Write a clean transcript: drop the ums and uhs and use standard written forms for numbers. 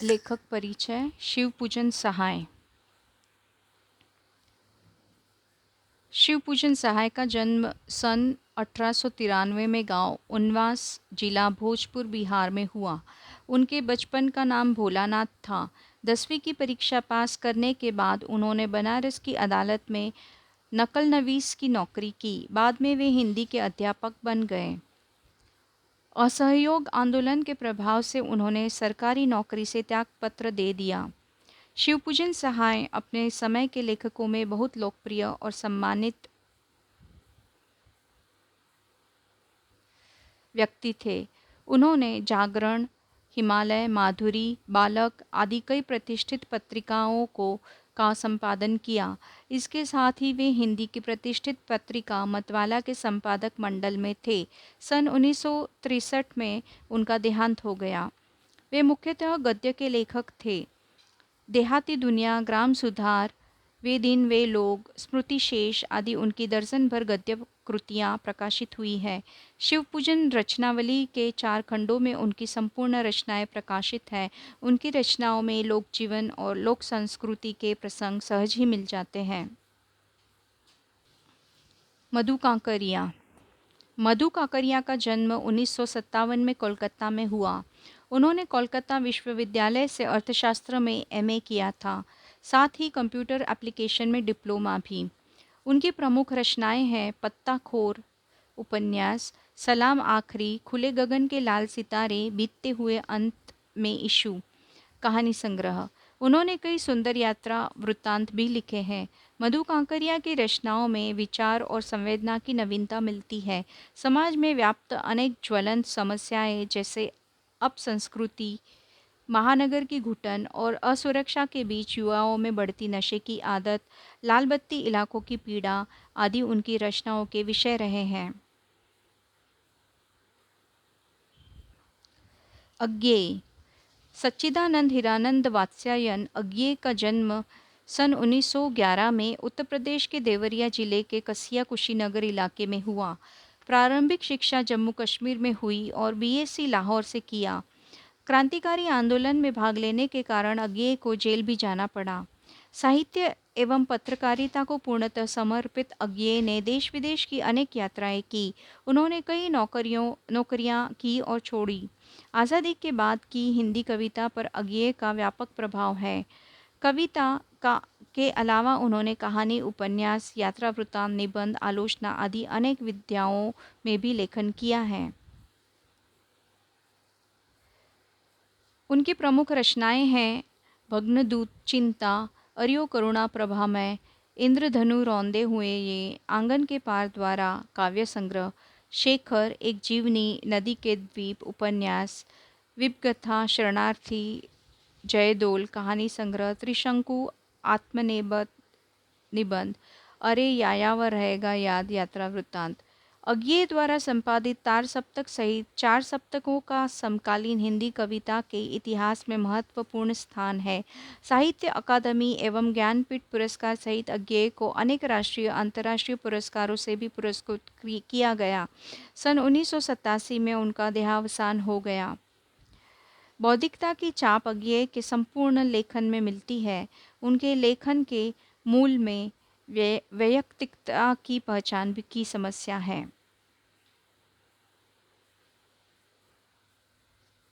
लेखक परिचय। शिवपूजन सहाय। शिवपूजन सहाय का जन्म सन 1893 में गांव उनवास, जिला भोजपुर, बिहार में हुआ। उनके बचपन का नाम भोलानाथ था। 10वीं की परीक्षा पास करने के बाद उन्होंने बनारस की अदालत में नकल नवीस की नौकरी की। बाद में वे हिंदी के अध्यापक बन गए। असहयोग आंदोलन के प्रभाव से उन्होंने सरकारी नौकरी से त्यागपत्र दे दिया। शिवपूजन सहाय अपने समय के लेखकों में बहुत लोकप्रिय और सम्मानित व्यक्ति थे। उन्होंने जागरण, हिमालय, माधुरी, बालक आदि कई प्रतिष्ठित पत्रिकाओं का संपादन किया। इसके साथ ही वे हिंदी की प्रतिष्ठित पत्रिका मतवाला के संपादक मंडल में थे। सन 1963 में उनका देहांत हो गया। वे मुख्यतः गद्य के लेखक थे। देहाती दुनिया, ग्राम सुधार, वे दिन वे लोग, स्मृति शेष आदि उनकी दर्जन भर गद्य कृतियाँ प्रकाशित हुई है। शिवपूजन रचनावली के 4 खंडों में उनकी संपूर्ण रचनाएं प्रकाशित है। उनकी रचनाओं में लोक जीवन और लोक संस्कृति के प्रसंग सहज ही मिल जाते हैं। मधु कांकरिया। मधु कांकरिया का जन्म 1957 में कोलकाता में हुआ। उन्होंने कोलकाता विश्वविद्यालय से अर्थशास्त्र में एमए किया था, साथ ही कंप्यूटर एप्लीकेशन में डिप्लोमा भी। उनकी प्रमुख रचनाएं हैं पत्ताखोर उपन्यास, सलाम आखरी, खुले गगन के लाल सितारे, बीतते हुए अंत में इशू, कहानी संग्रह। उन्होंने कई सुंदर यात्रा वृत्तांत भी लिखे हैं। मधु कांकरिया की रचनाओं में विचार और संवेदना की नवीनता मिलती है। समाज में व्याप्त अनेक ज्वलंत समस्याएं जैसे अपसंस्कृति, महानगर की घुटन और असुरक्षा के बीच युवाओं में बढ़ती नशे की आदत, लाल बत्ती इलाकों की पीड़ा आदि उनकी रचनाओं के विषय रहे हैं। अज्ञेय। सच्चिदानंद हीरानंद वात्स्यायन अज्ञेय का जन्म सन 1911 में उत्तर प्रदेश के देवरिया जिले के कसिया कुशीनगर इलाके में हुआ। प्रारंभिक शिक्षा जम्मू कश्मीर में हुई और बीएससी लाहौर से किया। क्रांतिकारी आंदोलन में भाग लेने के कारण अज्ञेय को जेल भी जाना पड़ा। साहित्य एवं पत्रकारिता को पूर्णतः समर्पित अज्ञेय ने देश विदेश की अनेक यात्राएं की। उन्होंने कई नौकरियां की और छोड़ी। आज़ादी के बाद की हिंदी कविता पर अज्ञेय का व्यापक प्रभाव है। कविता के अलावा उन्होंने कहानी, उपन्यास, यात्रा वृत्तांत, निबंध, आलोचना आदि अनेक विधाओं में भी लेखन किया है। उनकी प्रमुख रचनाएं हैं भग्नदूत, चिंता, अरियो करुणा प्रभामय, इंद्रधनु रौंदे हुए ये, आंगन के पार द्वारा काव्य संग्रह, शेखर, एक जीवनी, नदी के द्वीप उपन्यास, विपगथा, शरणार्थी, जयदोल कहानी संग्रह, त्रिशंकु आत्मनिबंध, अरे यायावर रहेगा याद यात्रा वृत्तांत। अज्ञेय द्वारा संपादित तार सप्तक सहित 4 सप्तकों का समकालीन हिंदी कविता के इतिहास में महत्वपूर्ण स्थान है। साहित्य अकादमी एवं ज्ञानपीठ पुरस्कार सहित अज्ञेय को अनेक राष्ट्रीय अंतर्राष्ट्रीय पुरस्कारों से भी पुरस्कृत किया गया। सन 1987 में उनका देहावसान हो गया। बौद्धिकता की चाप अज्ञेय के संपूर्ण लेखन में मिलती है। उनके लेखन के मूल में वैयक्तिकता की पहचान की समस्या है।